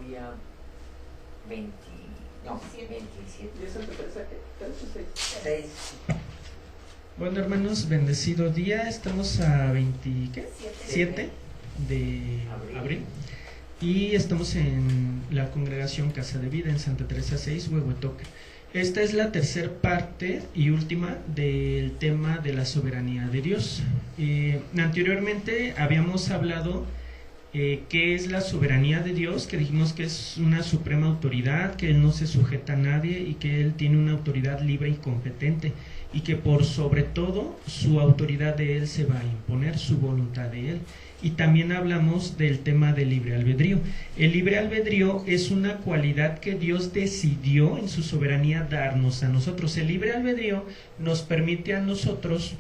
día 20, no, 27. ¿Y Santa Teresa qué? ¿3 o 6. Bueno, hermanos, bendecido día. Estamos a 7 de abril y estamos en la congregación Casa de Vida en Santa Teresa 6, Huehuetoca. Esta es la tercera parte y última del tema de la soberanía de Dios. Anteriormente habíamos hablado qué es la soberanía de Dios, que dijimos que es una suprema autoridad, que Él no se sujeta a nadie y que Él tiene una autoridad libre y competente, y que por sobre todo su autoridad de Él se va a imponer, su voluntad de Él. Y también hablamos del tema del libre albedrío. El libre albedrío es una cualidad que Dios decidió en su soberanía darnos a nosotros. El libre albedrío nos permite a nosotros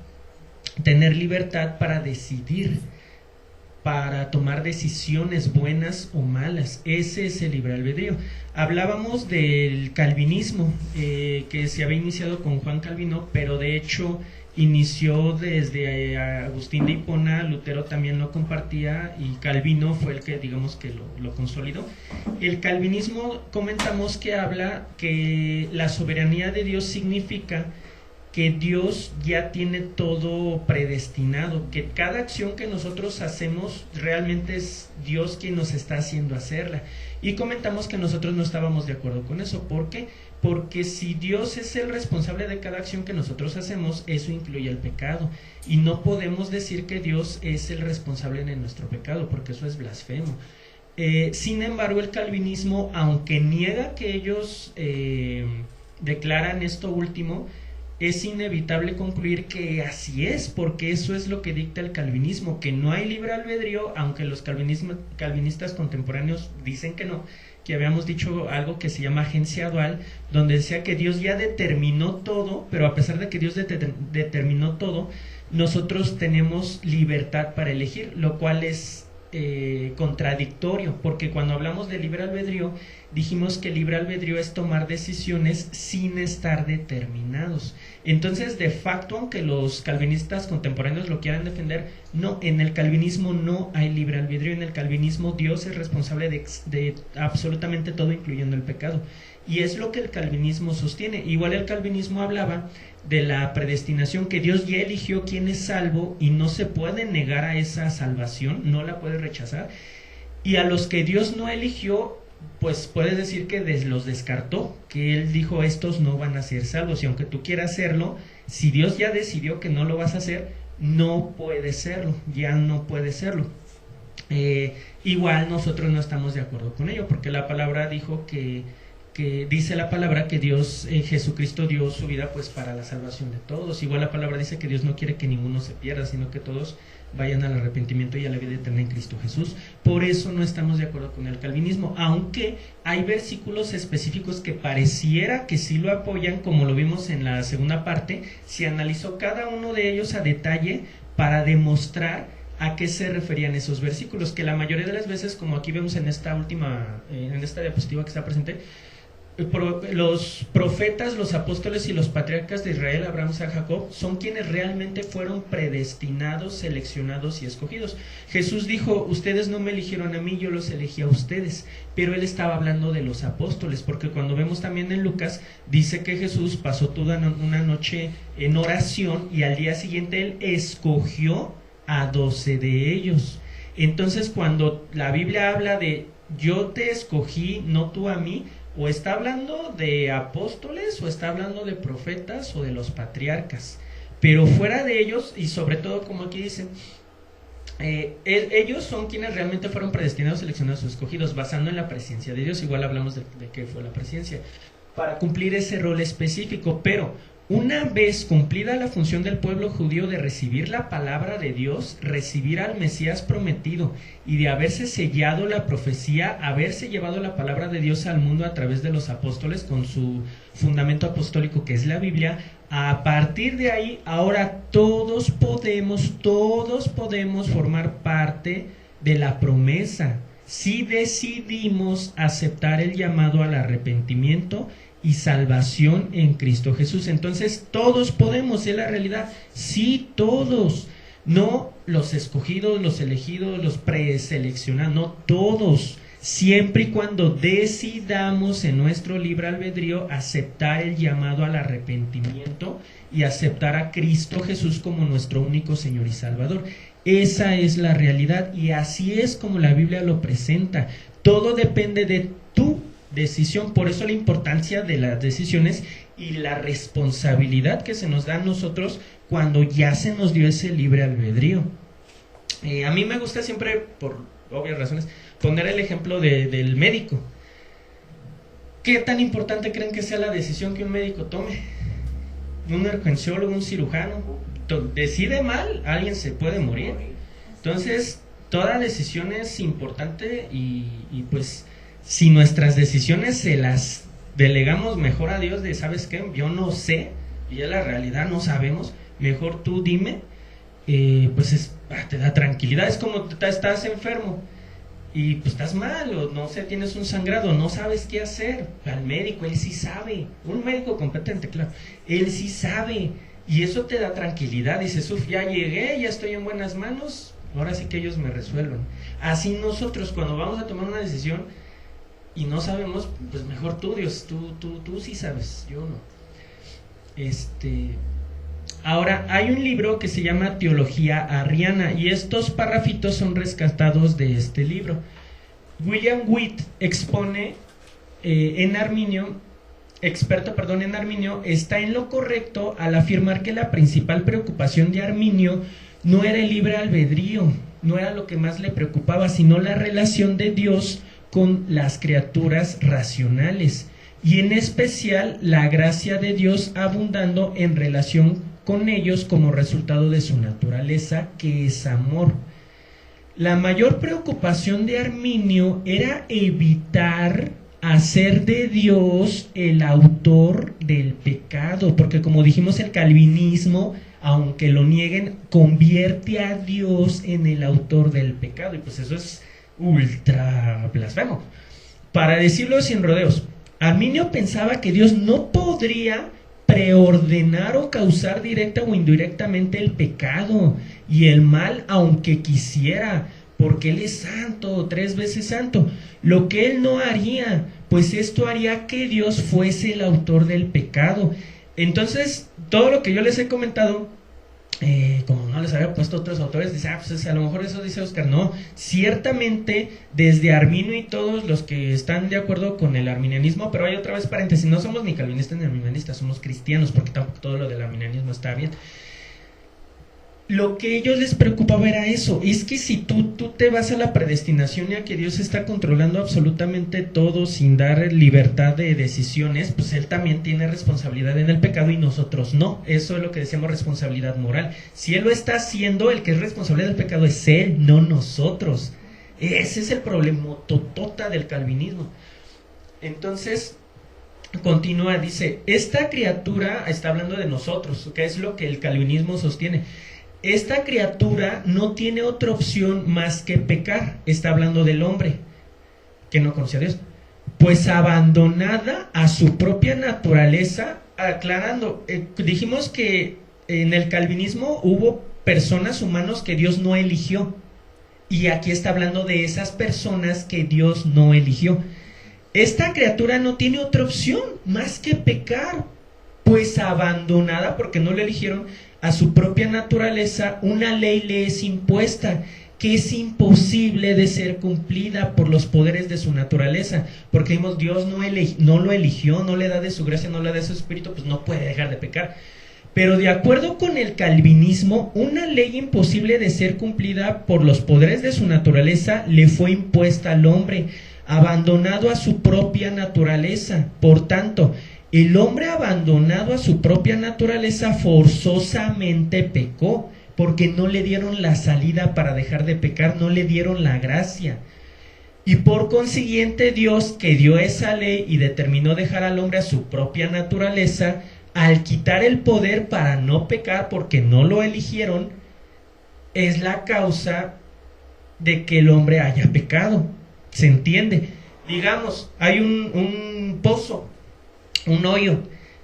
tener libertad para decidir, para tomar decisiones buenas o malas. Ese es el libre albedrío. Hablábamos del calvinismo, que se había iniciado con Juan Calvino, pero de hecho inició desde Agustín de Hipona. Lutero también lo compartía y Calvino fue el que, digamos, que lo consolidó. El calvinismo, comentamos que habla que la soberanía de Dios significa que Dios ya tiene todo predestinado, que cada acción que nosotros hacemos realmente es Dios quien nos está haciendo hacerla. Y comentamos que nosotros no estábamos de acuerdo con eso. ¿Por qué? Porque si Dios es el responsable de cada acción que nosotros hacemos, eso incluye el pecado. Y no podemos decir que Dios es el responsable de nuestro pecado, porque eso es blasfemo. Sin embargo, el calvinismo, aunque niega que ellos declaran esto último, es inevitable concluir que así es, porque eso es lo que dicta el calvinismo, que no hay libre albedrío, aunque los calvinistas contemporáneos dicen que no, que habíamos dicho algo que se llama agencia dual, donde decía que Dios ya determinó todo, pero a pesar de que Dios determinó todo, nosotros tenemos libertad para elegir, lo cual es contradictorio, porque cuando hablamos de libre albedrío, dijimos que libre albedrío es tomar decisiones sin estar determinados. Entonces, de facto, aunque los calvinistas contemporáneos lo quieran defender, no, en el calvinismo no hay libre albedrío. En el calvinismo Dios es responsable de absolutamente todo, incluyendo el pecado. Y es lo que el calvinismo sostiene. Igual el calvinismo hablaba de la predestinación, que Dios ya eligió quién es salvo y no se puede negar a esa salvación, no la puede rechazar. Y a los que Dios no eligió, pues puedes decir que los descartó, que Él dijo, estos no van a ser salvos. Y aunque tú quieras hacerlo, si Dios ya decidió que no lo vas a hacer, no puede serlo, ya no puede serlo. Igual nosotros no estamos de acuerdo con ello, porque la palabra dijo que dice la palabra que Dios, Jesucristo dio su vida pues para la salvación de todos. Igual la palabra dice que Dios no quiere que ninguno se pierda, sino que todos vayan al arrepentimiento y a la vida eterna en Cristo Jesús. Por eso no estamos de acuerdo con el calvinismo, aunque hay versículos específicos que pareciera que sí lo apoyan, como lo vimos en la segunda parte. Se analizó cada uno de ellos a detalle para demostrar a qué se referían esos versículos, que la mayoría de las veces, como aquí vemos en esta última, en esta diapositiva que está presente, los profetas, los apóstoles y los patriarcas de Israel, Abraham, Isaac, Jacob, son quienes realmente fueron predestinados, seleccionados y escogidos. Jesús dijo, ustedes no me eligieron a mí, yo los elegí a ustedes. Pero él estaba hablando de los apóstoles, porque cuando vemos también en Lucas, dice que Jesús pasó toda una noche en oración y al día siguiente él escogió a 12 de ellos. Entonces, cuando la Biblia habla de yo te escogí, no tú a mí, o está hablando de apóstoles, o está hablando de profetas, o de los patriarcas. Pero fuera de ellos, y sobre todo como aquí dicen, ellos son quienes realmente fueron predestinados, seleccionados o escogidos, basando en la presencia de Dios. Igual hablamos de qué fue la presencia, para cumplir ese rol específico. Pero una vez cumplida la función del pueblo judío de recibir la palabra de Dios, recibir al Mesías prometido y de haberse sellado la profecía, haberse llevado la palabra de Dios al mundo a través de los apóstoles con su fundamento apostólico que es la Biblia, a partir de ahí ahora todos podemos formar parte de la promesa si decidimos aceptar el llamado al arrepentimiento y salvación en Cristo Jesús. Entonces todos podemos, es la realidad, sí, todos, no los escogidos, los elegidos, los preseleccionados, no, todos. siempre y cuando decidamos en nuestro libre albedrío aceptar el llamado al arrepentimiento y aceptar a Cristo Jesús como nuestro único Señor y Salvador. Esa es la realidad y así es como la Biblia lo presenta. Todo depende de tu decisión, por eso la importancia de las decisiones y la responsabilidad que se nos da a nosotros cuando ya se nos dio ese libre albedrío. A mí me gusta siempre, por obvias razones, poner el ejemplo del médico. ¿Qué tan importante creen que sea la decisión que un médico tome? Un urgenciólogo, un cirujano, decide mal, alguien se puede morir. Entonces, toda decisión es importante y pues si nuestras decisiones se las delegamos mejor a Dios de, ¿sabes qué? Yo no sé, y ya la realidad no sabemos, mejor tú dime, pues te da tranquilidad. Es como estás enfermo y pues estás mal, o no sé, tienes un sangrado, no sabes qué hacer. Al médico, él sí sabe, un médico competente, claro, él sí sabe, y eso te da tranquilidad. Dices, ya llegué, ya estoy en buenas manos, ahora sí que ellos me resuelven. Así nosotros cuando vamos a tomar una decisión y no sabemos, pues mejor tú, Dios, tú sí sabes, yo no. Ahora, hay un libro que se llama Teología Arriana y estos párrafitos son rescatados de este libro. William Witt expone experto en Arminio, está en lo correcto al afirmar que la principal preocupación de Arminio no era el libre albedrío, no era lo que más le preocupaba, sino la relación de Dios con las criaturas racionales, y en especial la gracia de Dios abundando en relación con ellos como resultado de su naturaleza, que es amor. La mayor preocupación de Arminio era evitar hacer de Dios el autor del pecado, porque como dijimos, el calvinismo, aunque lo nieguen, convierte a Dios en el autor del pecado, y pues eso es ultra blasfemo. Para decirlo sin rodeos, Arminio pensaba que Dios no podría preordenar o causar directa o indirectamente el pecado y el mal, aunque quisiera, porque Él es santo, 3 veces santo. Lo que Él no haría, pues esto haría que Dios fuese el autor del pecado. Entonces, todo lo que yo les he comentado, como no les había puesto otros autores, dice, pues a lo mejor eso dice Oscar. No, ciertamente desde Arminio y todos los que están de acuerdo con el arminianismo, pero hay otra vez paréntesis, no somos ni calvinistas ni arminianistas, somos cristianos, porque tampoco todo lo del arminianismo está bien. Lo que a ellos les preocupaba era eso, es que si tú te vas a la predestinación y a que Dios está controlando absolutamente todo sin dar libertad de decisiones, pues Él también tiene responsabilidad en el pecado y nosotros no. Eso es lo que decimos responsabilidad moral. Si Él lo está haciendo, el que es responsable del pecado es Él, no nosotros. Ese es el problema totota del calvinismo. Entonces, continúa, dice, esta criatura, está hablando de nosotros, que es lo que el calvinismo sostiene. Esta criatura no tiene otra opción más que pecar. Está hablando del hombre que no conoce a Dios. Pues abandonada a su propia naturaleza, aclarando, dijimos que en el calvinismo hubo personas, humanos que Dios no eligió. Y aquí está hablando de esas personas que Dios no eligió. Esta criatura no tiene otra opción más que pecar. Pues abandonada, porque no le eligieron, a su propia naturaleza, una ley le es impuesta, que es imposible de ser cumplida por los poderes de su naturaleza, porque dijimos, Dios no lo eligió, no le da de su gracia, no le da de su espíritu, pues no puede dejar de pecar. Pero de acuerdo con el calvinismo, una ley imposible de ser cumplida por los poderes de su naturaleza le fue impuesta al hombre, abandonado a su propia naturaleza. Por tanto, el hombre abandonado a su propia naturaleza forzosamente pecó, porque no le dieron la salida para dejar de pecar, no le dieron la gracia. Y por consiguiente Dios, que dio esa ley y determinó dejar al hombre a su propia naturaleza, al quitar el poder para no pecar porque no lo eligieron, es la causa de que el hombre haya pecado. ¿Se entiende? Digamos, hay un pozo, un hoyo.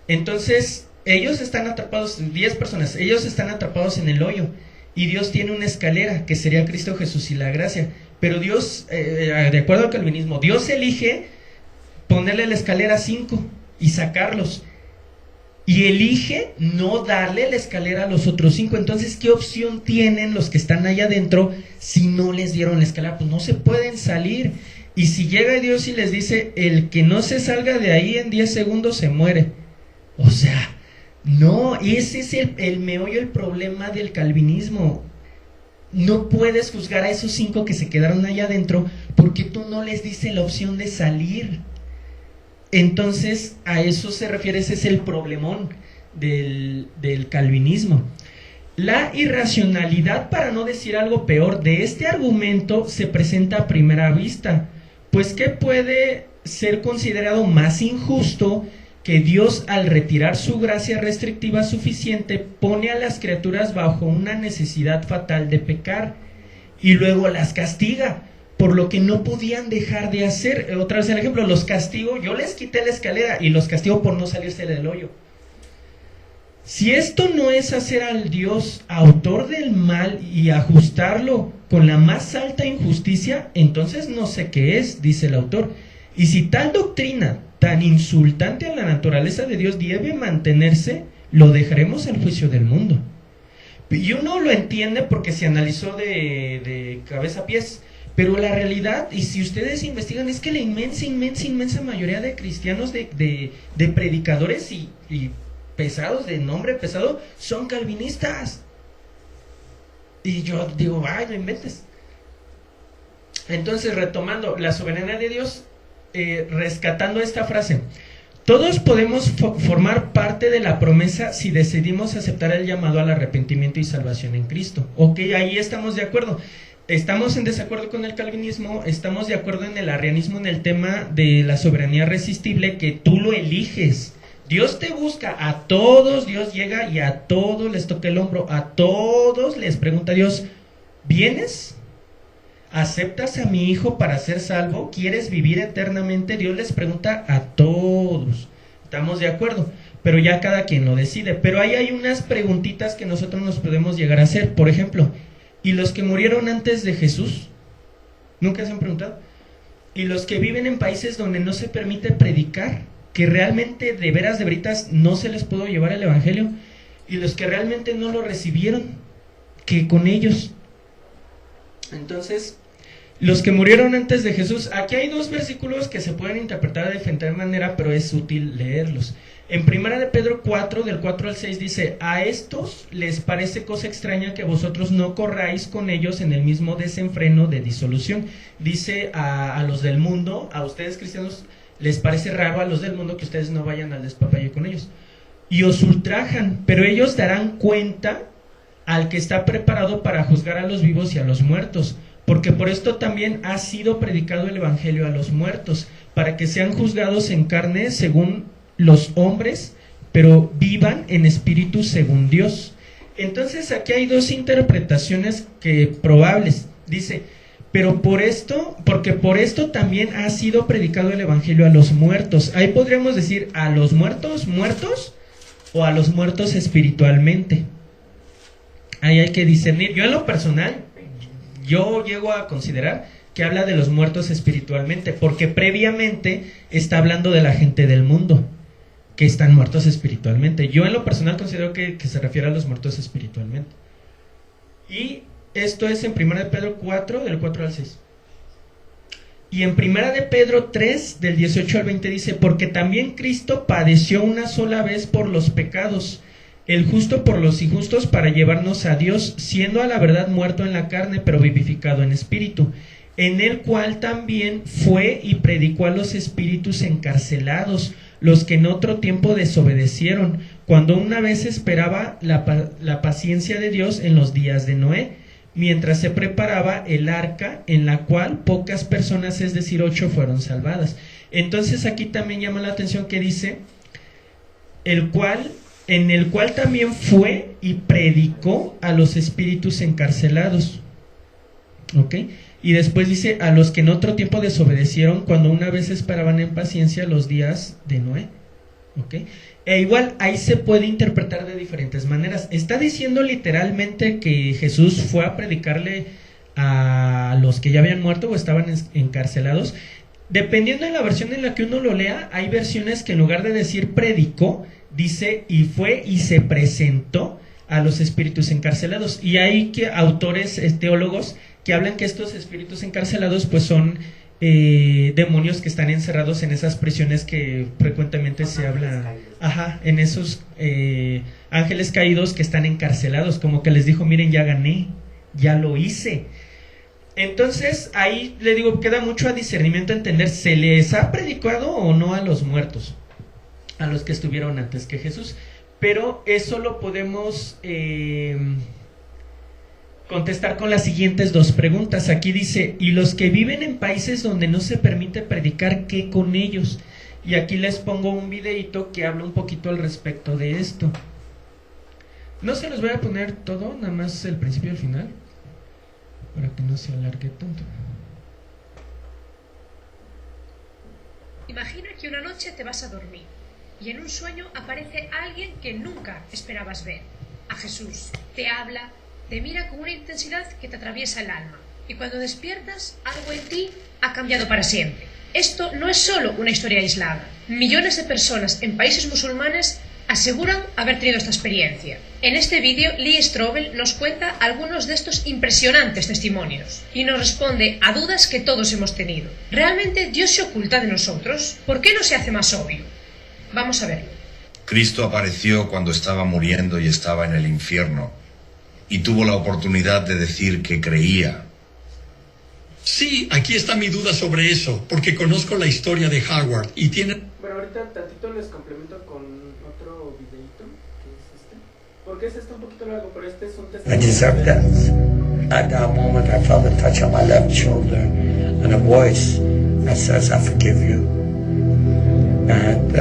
Entonces, ellos están atrapados, 10 personas, ellos están atrapados en el hoyo. y Dios tiene una escalera, que sería Cristo Jesús y la gracia. Pero Dios, de acuerdo al calvinismo, Dios elige ponerle la escalera 5 y sacarlos. Y elige no darle la escalera a los otros 5. Entonces, ¿qué opción tienen los que están allá adentro si no les dieron la escalera? Pues no se pueden salir. Y si llega Dios y les dice, el que no se salga de ahí en 10 segundos se muere. O sea, no, ese es el meollo, el problema del calvinismo. No puedes juzgar a esos 5 que se quedaron allá adentro porque tú no les diste la opción de salir. Entonces, a eso se refiere, ese es el problemón del calvinismo. La irracionalidad, para no decir algo peor, de este argumento se presenta a primera vista, pues ¿qué puede ser considerado más injusto que Dios, al retirar su gracia restrictiva suficiente, pone a las criaturas bajo una necesidad fatal de pecar y luego las castiga por lo que no podían dejar de hacer? Otra vez el ejemplo, los castigo, yo les quité la escalera y los castigo por no salirse del hoyo. Si esto no es hacer al Dios autor del mal y ajustarlo con la más alta injusticia, entonces no sé qué es, dice el autor. Y si tal doctrina tan insultante a la naturaleza de Dios debe mantenerse, lo dejaremos al juicio del mundo. Y uno lo entiende porque se analizó de cabeza a pies, pero la realidad, y si ustedes investigan, es que la inmensa mayoría de cristianos, de predicadores y pesados, de nombre pesado, son calvinistas. Y yo digo, ay, no inventes. Entonces, retomando la soberanía de Dios, rescatando esta frase, todos podemos formar parte de la promesa si decidimos aceptar el llamado al arrepentimiento y salvación en Cristo. Ok, ahí estamos de acuerdo. Estamos en desacuerdo con el calvinismo, estamos de acuerdo en el arrianismo en el tema de la soberanía irresistible, que tú lo eliges. Dios te busca a todos, Dios llega y a todos les toca el hombro, a todos les pregunta Dios, ¿vienes? ¿Aceptas a mi hijo para ser salvo? ¿Quieres vivir eternamente? Dios les pregunta a todos. Estamos de acuerdo, pero ya cada quien lo decide. Pero ahí hay unas preguntitas que nosotros nos podemos llegar a hacer. Por ejemplo, ¿y los que murieron antes de Jesús? ¿Nunca se han preguntado? ¿Y los que viven en países donde no se permite predicar? Que realmente de veras de veritas no se les pudo llevar el evangelio, y los que realmente no lo recibieron, que con ellos. Entonces, los que murieron antes de Jesús, aquí hay 2 versículos que se pueden interpretar de diferente manera, pero es útil leerlos. En 1 de Pedro 4, del 4 al 6 dice, a estos les parece cosa extraña que vosotros no corráis con ellos en el mismo desenfreno de disolución. Dice a los del mundo, a ustedes cristianos, les parece raro a los del mundo que ustedes no vayan al despapalle con ellos. Y os ultrajan, pero ellos darán cuenta al que está preparado para juzgar a los vivos y a los muertos. Porque por esto también ha sido predicado el evangelio a los muertos, para que sean juzgados en carne según los hombres, pero vivan en espíritu según Dios. Entonces aquí hay 2 interpretaciones probables. Dice, porque por esto también ha sido predicado el evangelio a los muertos. Ahí podríamos decir, ¿a los muertos o a los muertos espiritualmente? Ahí hay que discernir. Yo en lo personal, yo llego a considerar que habla de los muertos espiritualmente, porque previamente está hablando de la gente del mundo, que están muertos espiritualmente. Yo en lo personal considero que se refiere a los muertos espiritualmente. Y esto es en 1 de Pedro 4, del 4 al 6. Y en 1 de Pedro 3, del 18 al 20 dice, porque también Cristo padeció una sola vez por los pecados, el justo por los injustos, para llevarnos a Dios, siendo a la verdad muerto en la carne, pero vivificado en espíritu, en el cual también fue y predicó a los espíritus encarcelados, los que en otro tiempo desobedecieron, cuando una vez esperaba la paciencia de Dios en los días de Noé, mientras se preparaba el arca, en la cual pocas personas, es decir, 8, fueron salvadas. Entonces aquí también llama la atención que dice, en el cual también fue y predicó a los espíritus encarcelados. ¿Ok? Y después dice, a los que en otro tiempo desobedecieron, cuando una vez esperaban en paciencia los días de Noé. ¿Ok? E igual ahí se puede interpretar de diferentes maneras. Está diciendo literalmente que Jesús fue a predicarle a los que ya habían muerto o estaban encarcelados. Dependiendo de la versión en la que uno lo lea, hay versiones que en lugar de decir predicó, dice y fue y se presentó a los espíritus encarcelados. Y hay autores, teólogos, que hablan que estos espíritus encarcelados pues son demonios que están encerrados en esas prisiones que frecuentemente se habla, en esos ángeles caídos que están encarcelados, como que les dijo, miren, ya gané, ya lo hice. Entonces ahí le digo, queda mucho a discernimiento entender, ¿se les ha predicado o no a los muertos? A los que estuvieron antes que Jesús. Pero eso lo podemos contestar con las siguientes dos preguntas. Aquí dice, ¿y los que viven en países donde no se permite predicar, qué con ellos? Y aquí les pongo un videito que habla un poquito al respecto de esto. No se los voy a poner todo, nada más el principio y el final, para que no se alargue tanto. Imagina que una noche te vas a dormir y en un sueño aparece alguien que nunca esperabas ver. A Jesús. Te habla, te mira con una intensidad que te atraviesa el alma. Y cuando despiertas, algo en ti ha cambiado para siempre. Esto no es solo una historia aislada. Millones de personas en países musulmanes aseguran haber tenido esta experiencia. En este vídeo, Lee Strobel nos cuenta algunos de estos impresionantes testimonios y nos responde a dudas que todos hemos tenido. ¿Realmente Dios se oculta de nosotros? ¿Por qué no se hace más obvio? Vamos a verlo. Cristo apareció cuando estaba muriendo y estaba en el infierno, y tuvo la oportunidad de decir que creía. Sí, aquí está mi duda sobre eso, porque conozco la historia de Howard y tiene... Bueno, ahorita tantito les complemento con otro videito, que es este. Porque este está un poquito largo, pero este es un I deserve death. At that moment, I felt a touch on my left shoulder and a voice that says, I forgive you. And,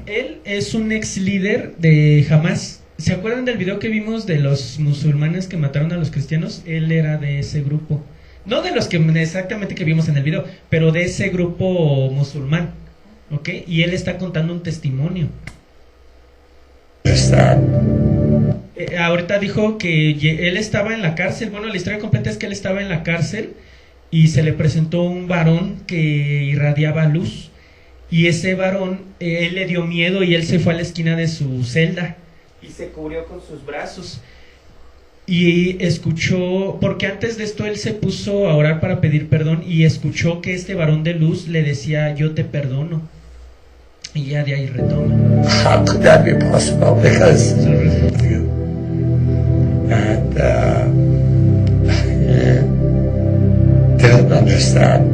Él es un ex líder de Hamas. ¿Se acuerdan del video que vimos de los musulmanes que mataron a los cristianos? Él era de ese grupo. No de los que exactamente que vimos en el video, pero de ese grupo musulmán. ¿Ok? Y él está contando un testimonio. Ahorita dijo que él estaba en la cárcel. Bueno, la historia completa es que él estaba en la cárcel y se le presentó un varón que irradiaba luz. Y ese varón, él le dio miedo y él se fue a la esquina de su celda y se cubrió con sus brazos. Y escuchó, porque antes de esto él se puso a orar para pedir perdón y escuchó que este varón de luz le decía, yo te perdono. Y ya de ahí retoma. How could that be possible? Because you and didn't understand.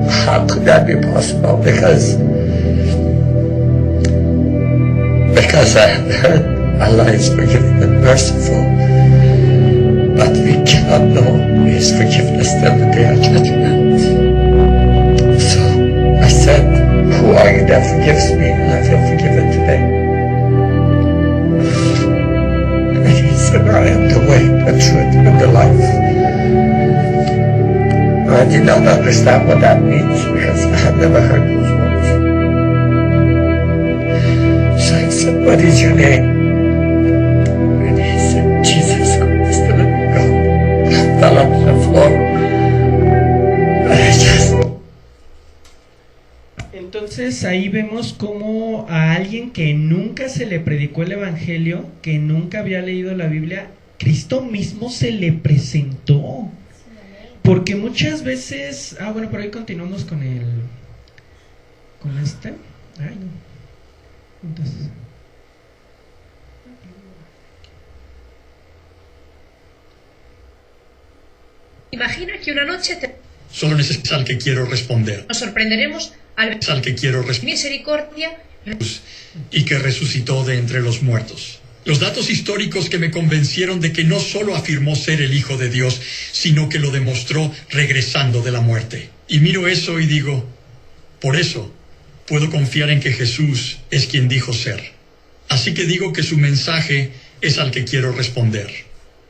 How could that be possible? Because I heard Allah is forgiving and merciful, but we cannot know His forgiveness till the day of judgment. So I said, who are you that forgives me? And I feel forgiven today. And He said, I am the way, the truth, and the life. I did not understand what that means because I had never heard those words. So I said, what is your name? And he said, Jesus Christ. And I fell on the floor. And I just... Entonces ahí vemos como a alguien que nunca se le predicó el evangelio, que nunca había leído la Biblia, Cristo mismo se le presentó. Porque muchas veces... bueno, por ahí continuamos con el... con este... Ay, no. Entonces... Imagina que una noche te... Solo es al que quiero responder. Nos sorprenderemos al ver Es al que quiero responder. misericordia Y que resucitó de entre los muertos. Los datos históricos que me convencieron de que no solo afirmó ser el Hijo de Dios, sino que lo demostró regresando de la muerte. Y miro eso y digo, por eso puedo confiar en que Jesús es quien dijo ser. Así que digo que su mensaje es al que quiero responder.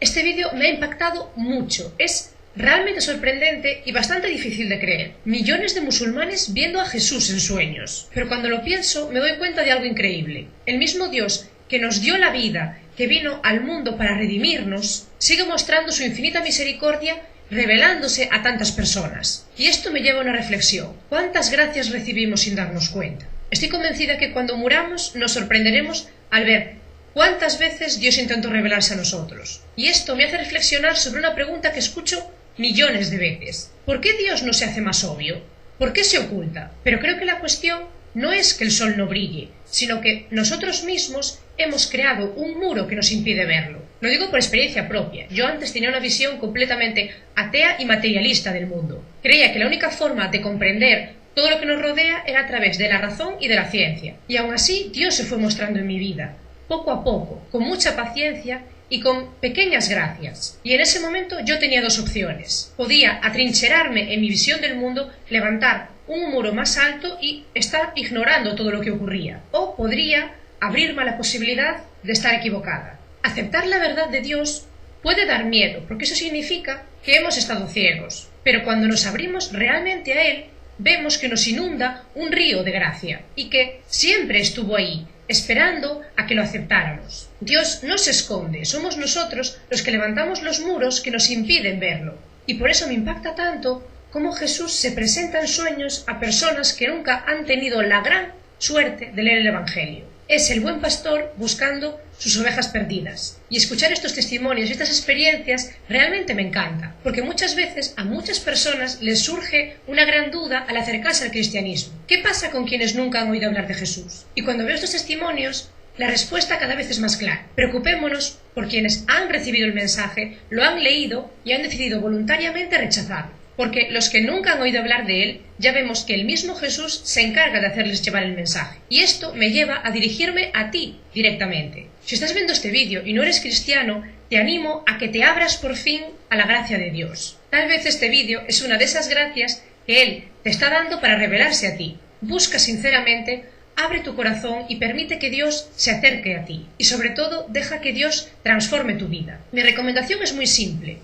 Este vídeo me ha impactado mucho. Es realmente sorprendente y bastante difícil de creer. Millones de musulmanes viendo a Jesús en sueños. Pero cuando lo pienso, me doy cuenta de algo increíble. El mismo Dios que nos dio la vida, que vino al mundo para redimirnos, sigue mostrando su infinita misericordia, revelándose a tantas personas. Y esto me lleva a una reflexión. ¿Cuántas gracias recibimos sin darnos cuenta? Estoy convencida que cuando muramos nos sorprenderemos al ver cuántas veces Dios intentó revelarse a nosotros. Y esto me hace reflexionar sobre una pregunta que escucho millones de veces. ¿Por qué Dios no se hace más obvio? ¿Por qué se oculta? Pero creo que la cuestión no es que el sol no brille, sino que nosotros mismos hemos creado un muro que nos impide verlo. Lo digo por experiencia propia. Yo antes tenía una visión completamente atea y materialista del mundo. Creía que la única forma de comprender todo lo que nos rodea era a través de la razón y de la ciencia. Y aún así, Dios se fue mostrando en mi vida, poco a poco, con mucha paciencia y con pequeñas gracias. Y en ese momento yo tenía dos opciones. Podía atrincherarme en mi visión del mundo, levantar un muro más alto y estar ignorando todo lo que ocurría. O podría abrirme a la posibilidad de estar equivocada. Aceptar la verdad de Dios puede dar miedo, porque eso significa que hemos estado ciegos. Pero cuando nos abrimos realmente a Él, vemos que nos inunda un río de gracia y que siempre estuvo ahí, esperando a que lo aceptáramos. Dios no se esconde, somos nosotros los que levantamos los muros que nos impiden verlo. Y por eso me impacta tanto cómo Jesús se presenta en sueños a personas que nunca han tenido la gran suerte de leer el Evangelio. Es el buen pastor buscando sus ovejas perdidas. Y escuchar estos testimonios y estas experiencias realmente me encanta, porque muchas veces a muchas personas les surge una gran duda al acercarse al cristianismo. ¿Qué pasa con quienes nunca han oído hablar de Jesús? Y cuando veo estos testimonios, la respuesta cada vez es más clara. Preocupémonos por quienes han recibido el mensaje, lo han leído y han decidido voluntariamente rechazarlo. Porque los que nunca han oído hablar de él, ya vemos que el mismo Jesús se encarga de hacerles llevar el mensaje. Y esto me lleva a dirigirme a ti directamente. Si estás viendo este vídeo y no eres cristiano, te animo a que te abras por fin a la gracia de Dios. Tal vez este vídeo es una de esas gracias que Él te está dando para revelarse a ti. Busca sinceramente, abre tu corazón y permite que Dios se acerque a ti. Y sobre todo, deja que Dios transforme tu vida. Mi recomendación es muy simple.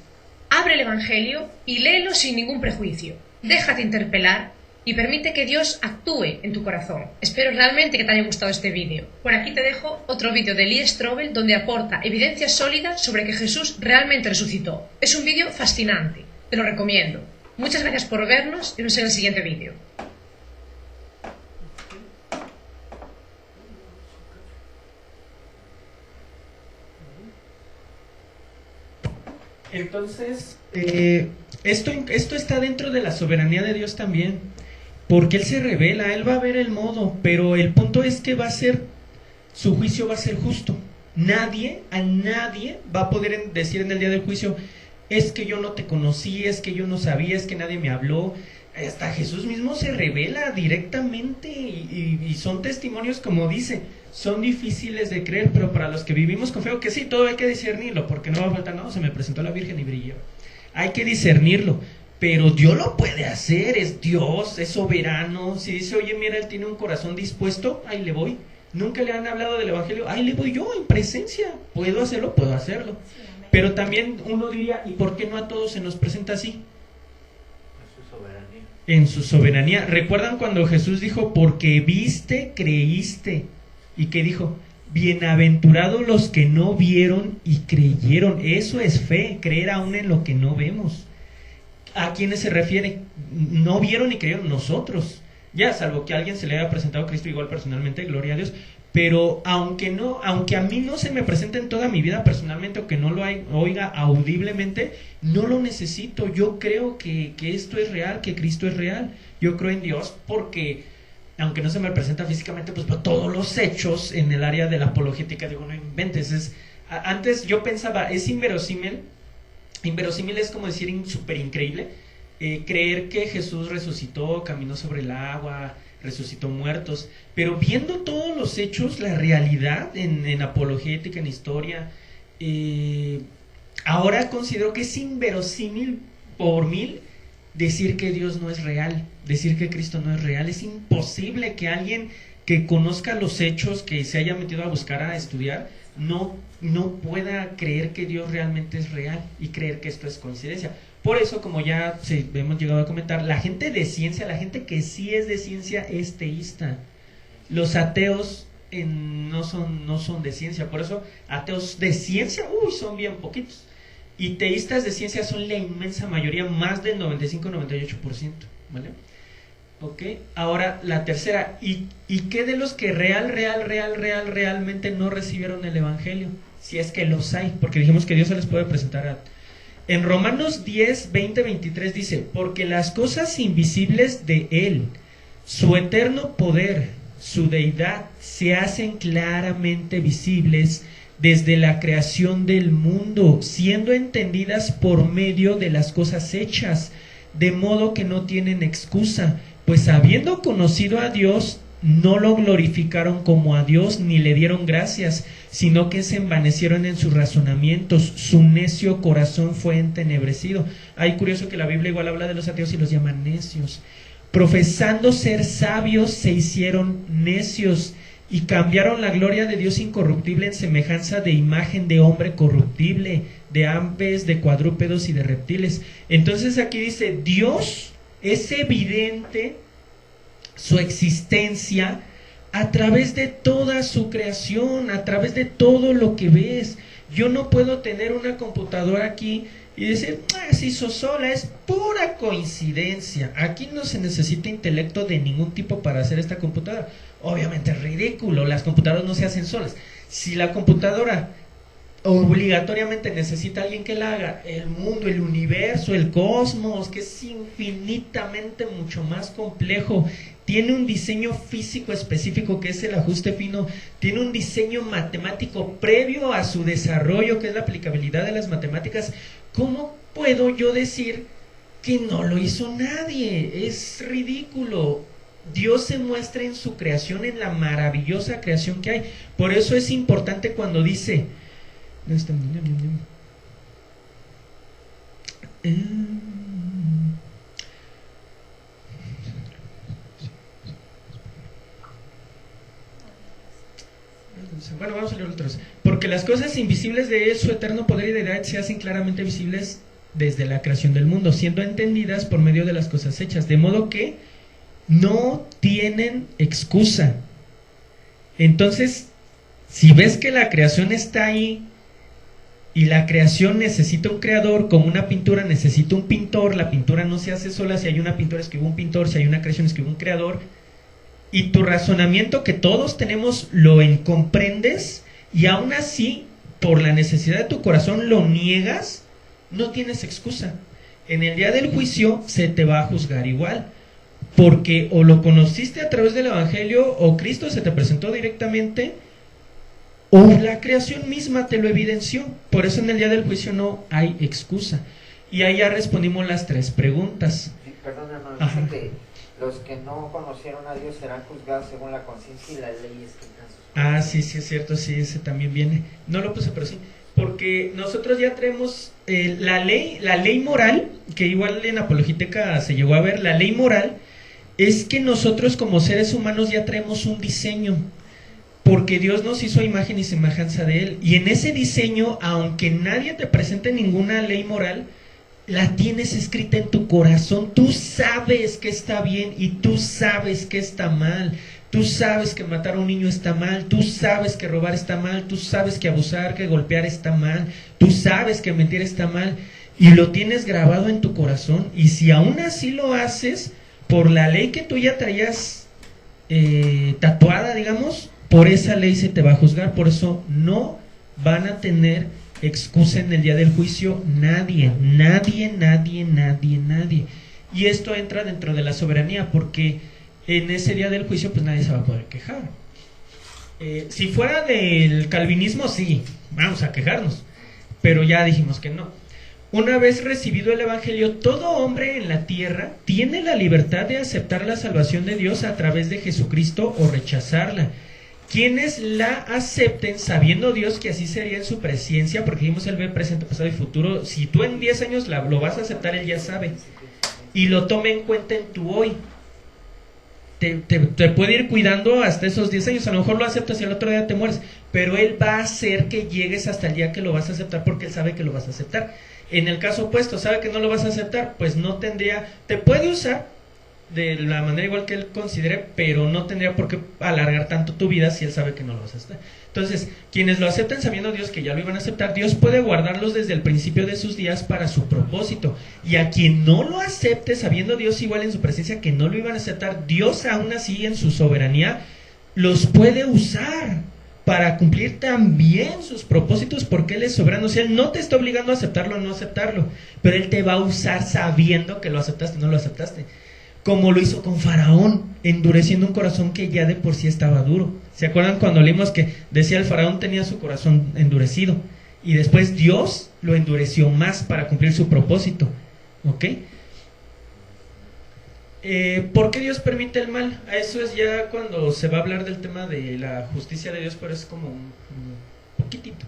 Abre el Evangelio y léelo sin ningún prejuicio. Déjate interpelar y permite que Dios actúe en tu corazón. Espero realmente que te haya gustado este vídeo. Por aquí te dejo otro vídeo de Lee Strobel donde aporta evidencias sólidas sobre que Jesús realmente resucitó. Es un vídeo fascinante, te lo recomiendo. Muchas gracias por vernos y nos vemos en el siguiente vídeo. Entonces, esto está dentro de la soberanía de Dios también, porque Él se revela, Él va a ver el modo, pero el punto es que su juicio va a ser justo. A nadie va a poder decir en el día del juicio, es que yo no te conocí, es que yo no sabía, es que nadie me habló. Hasta Jesús mismo se revela directamente y son testimonios, como dice, son difíciles de creer, pero para los que vivimos con fe, que sí, todo hay que discernirlo, porque no va a faltar, no, se me presentó la Virgen y brilló. Hay que discernirlo, pero Dios lo puede hacer, es Dios, es soberano. Si dice, oye, mira, Él tiene un corazón dispuesto, ahí le voy. Nunca le han hablado del Evangelio, ahí le voy yo, en presencia. ¿Puedo hacerlo? Puedo hacerlo. Pero también uno diría, ¿y por qué no a todos se nos presenta así? En su soberanía. ¿Recuerdan cuando Jesús dijo, porque viste, creíste? ¿Y qué dijo? Bienaventurados los que no vieron y creyeron. Eso es fe, creer aún en lo que no vemos. ¿A quiénes se refiere? No vieron y creyeron, nosotros. Ya, salvo que a alguien se le haya presentado a Cristo igual personalmente, gloria a Dios. Pero aunque a mí no se me presente en toda mi vida personalmente, o que no lo oiga audiblemente, no lo necesito. Yo creo que esto es real, que Cristo es real. Yo creo en Dios porque, aunque no se me presenta físicamente, pues por todos los hechos en el área de la apologética, digo, no inventes. Antes yo pensaba, es inverosímil. Inverosímil es como decir súper increíble. Creer que Jesús resucitó, caminó sobre el agua, resucitó muertos, pero viendo todos los hechos, la realidad en apologética, en historia, ahora considero que es inverosímil por mil decir que Dios no es real, decir que Cristo no es real. Es imposible que alguien que conozca los hechos, que se haya metido a buscar, a estudiar, no pueda creer que Dios realmente es real y creer que esto es coincidencia. Por eso, como ya hemos llegado a comentar, la gente de ciencia, la gente que sí es de ciencia es teísta. Los ateos no son de ciencia, por eso ateos de ciencia, son bien poquitos. Y teístas de ciencia son la inmensa mayoría, más del 95-98%, ¿vale? Ok, ahora la tercera, ¿y qué de los que realmente no recibieron el Evangelio? Si es que los hay, porque dijimos que Dios se les puede presentar en Romanos 10, 20, 23 dice, porque las cosas invisibles de Él, su eterno poder, su deidad, se hacen claramente visibles desde la creación del mundo, siendo entendidas por medio de las cosas hechas, de modo que no tienen excusa, pues habiendo conocido a Dios, no lo glorificaron como a Dios ni le dieron gracias, sino que se envanecieron en sus razonamientos, su necio corazón fue entenebrecido. Hay curioso que la Biblia igual habla de los ateos y los llama necios. Profesando ser sabios, se hicieron necios y cambiaron la gloria de Dios incorruptible en semejanza de imagen de hombre corruptible, de aves, de cuadrúpedos y de reptiles. Entonces aquí dice, Dios es evidente su existencia a través de toda su creación, a través de todo lo que ves. Yo no puedo tener una computadora aquí y decir, se hizo sola, es pura coincidencia. Aquí no se necesita intelecto de ningún tipo para hacer esta computadora. Obviamente es ridículo, las computadoras no se hacen solas. Si la computadora obligatoriamente necesita alguien que la haga, el mundo, el universo, el cosmos, que es infinitamente mucho más complejo, tiene un diseño físico específico que es el ajuste fino, tiene un diseño matemático previo a su desarrollo, que es la aplicabilidad de las matemáticas. ¿Cómo puedo yo decir que no lo hizo nadie? Es ridículo. Dios se muestra en su creación, en la maravillosa creación que hay. Por eso es importante cuando dice, bueno, vamos a leer otros. Porque las cosas invisibles de Él, su eterno poder y deidad, se hacen claramente visibles desde la creación del mundo, siendo entendidas por medio de las cosas hechas, de modo que no tienen excusa. Entonces, si ves que la creación está ahí y la creación necesita un creador, como una pintura necesita un pintor, la pintura no se hace sola. Si hay una pintura es que hubo un pintor, si hay una creación es que hubo un creador. Y tu razonamiento que todos tenemos lo comprendes, y aún así, por la necesidad de tu corazón lo niegas, no tienes excusa. En el día del juicio se te va a juzgar igual, porque o lo conociste a través del Evangelio, o Cristo se te presentó directamente, o la creación misma te lo evidenció. Por eso en el día del juicio no hay excusa. Y ahí ya respondimos las 3 preguntas. Sí, perdón, hermano, dice que los que no conocieron a Dios serán juzgados según la conciencia y las leyes que están. Sí, es cierto, sí, ese también viene. No lo puse, pero sí. Porque nosotros ya traemos la ley moral, que igual en Apologética se llegó a ver. La ley moral es que nosotros como seres humanos ya traemos un diseño, porque Dios nos hizo a imagen y semejanza de Él. Y en ese diseño, aunque nadie te presente ninguna ley moral, la tienes escrita en tu corazón. Tú sabes que está bien y tú sabes que está mal. Tú sabes que matar a un niño está mal, tú sabes que robar está mal, tú sabes que abusar, que golpear está mal, tú sabes que mentir está mal, y lo tienes grabado en tu corazón. Y si aún así lo haces, por la ley que tú ya traías tatuada, digamos, por esa ley se te va a juzgar. Por eso no van a tener excusa en el día del juicio nadie. Y esto entra dentro de la soberanía, porque en ese día del juicio pues nadie se va a poder quejar. Si fuera del calvinismo, sí, vamos a quejarnos, pero ya dijimos que no. Una vez recibido el Evangelio, todo hombre en la tierra tiene la libertad de aceptar la salvación de Dios a través de Jesucristo o rechazarla. Quienes la acepten, sabiendo Dios que así sería en su presencia, porque dijimos Él ve presente, pasado y futuro. Si tú en 10 años lo vas a aceptar, Él ya sabe, y lo tome en cuenta en tu hoy. Te puede ir cuidando hasta esos 10 años, a lo mejor lo aceptas y al otro día te mueres, pero Él va a hacer que llegues hasta el día que lo vas a aceptar, porque Él sabe que lo vas a aceptar. En el caso opuesto, sabe que no lo vas a aceptar, pues no tendría, te puede usar de la manera igual que él considere, pero no tendría por qué alargar tanto tu vida si él sabe que no lo vas a aceptar. Entonces, quienes lo aceptan sabiendo Dios que ya lo iban a aceptar, Dios puede guardarlos desde el principio de sus días para su propósito. Y a quien no lo acepte, sabiendo Dios igual en su presencia que no lo iban a aceptar, Dios aún así en su soberanía los puede usar para cumplir también sus propósitos, porque Él es soberano. O sea, Él no te está obligando a aceptarlo o no aceptarlo, pero Él te va a usar sabiendo que lo aceptaste o no lo aceptaste. Como lo hizo con Faraón, endureciendo un corazón que ya de por sí estaba duro. ¿Se acuerdan cuando leímos que decía el Faraón tenía su corazón endurecido? Y después Dios lo endureció más para cumplir su propósito. ¿Ok? ¿Por qué Dios permite el mal? A eso es ya cuando se va a hablar del tema de la justicia de Dios, pero es como un poquitito.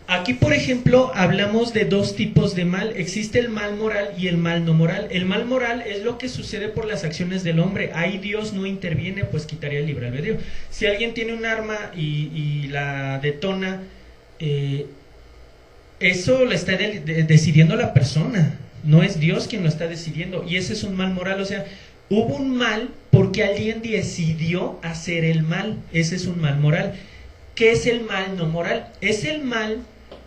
Aquí, por ejemplo, hablamos de dos tipos de mal. Existe el mal moral y el mal no moral. El mal moral es lo que sucede por las acciones del hombre. Ahí Dios no interviene, pues quitaría el libre albedrío. Si alguien tiene un arma y la detona, eso lo está decidiendo la persona. No es Dios quien lo está decidiendo. Y ese es un mal moral. O sea, hubo un mal porque alguien decidió hacer el mal. Ese es un mal moral. ¿Qué es el mal no moral? Es el mal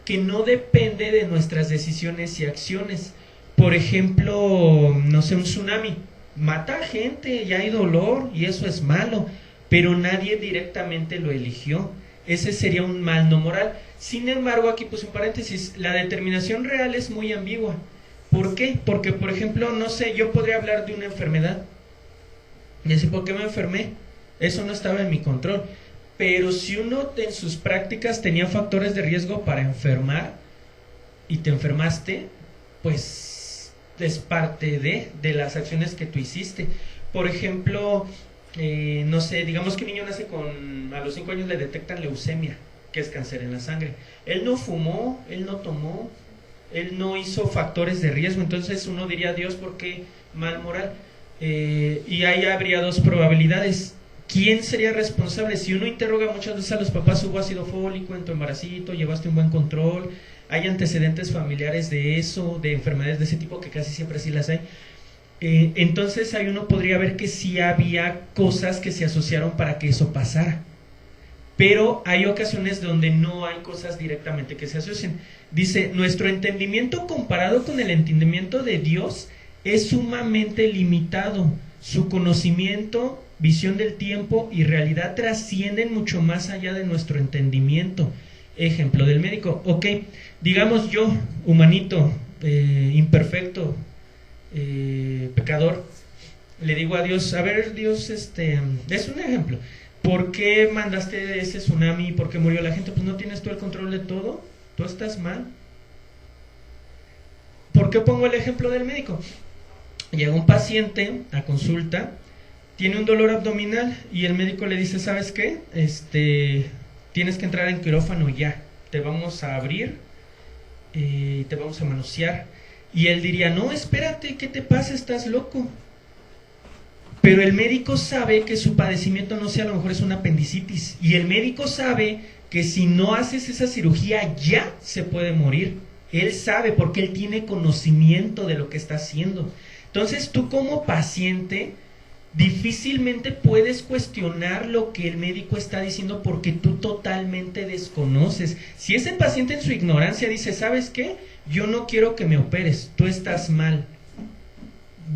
que no depende de nuestras decisiones y acciones. Por ejemplo, no sé, un tsunami mata a gente y hay dolor y eso es malo, pero nadie directamente lo eligió. Ese sería un mal no moral. Sin embargo, aquí puse un paréntesis, la determinación real es muy ambigua. ¿Por qué? Porque, por ejemplo, no sé, yo podría hablar de una enfermedad y decir, ¿por qué me enfermé? Eso no estaba en mi control. Pero si uno en sus prácticas tenía factores de riesgo para enfermar y te enfermaste, pues es parte de las acciones que tú hiciste. Por ejemplo, no sé, digamos que un niño nace a los 5 años le detectan leucemia, que es cáncer en la sangre. Él no fumó, él no tomó, él no hizo factores de riesgo. Entonces uno diría, Dios, ¿por qué mal moral? Y ahí habría dos probabilidades. ¿Quién sería responsable? Si uno interroga muchas veces a los papás, hubo ácido fólico en tu embaracito, llevaste un buen control, hay antecedentes familiares de eso, de enfermedades de ese tipo, que casi siempre sí las hay. Entonces ahí uno podría ver que sí había cosas que se asociaron para que eso pasara. Pero hay ocasiones donde no hay cosas directamente que se asocien. Dice, nuestro entendimiento comparado con el entendimiento de Dios es sumamente limitado. Su conocimiento, visión del tiempo y realidad trascienden mucho más allá de nuestro entendimiento. Ejemplo del médico. Ok, digamos yo, humanito, imperfecto, pecador, le digo a Dios, a ver Dios, es un ejemplo, ¿por qué mandaste ese tsunami? ¿Por qué murió la gente? Pues no tienes tú el control de todo, tú estás mal. ¿Por qué pongo el ejemplo del médico? Llega un paciente a consulta, tiene un dolor abdominal y el médico le dice, ¿sabes qué? Tienes que entrar en quirófano ya, te vamos a abrir, te vamos a manosear. Y él diría, no, espérate, ¿qué te pasa? Estás loco. Pero el médico sabe que su padecimiento, no sé, a lo mejor es una apendicitis. Y el médico sabe que si no haces esa cirugía ya se puede morir. Él sabe porque él tiene conocimiento de lo que está haciendo. Entonces tú como paciente difícilmente puedes cuestionar lo que el médico está diciendo porque tú totalmente desconoces. Si ese paciente en su ignorancia dice, ¿sabes qué? Yo no quiero que me operes, tú estás mal.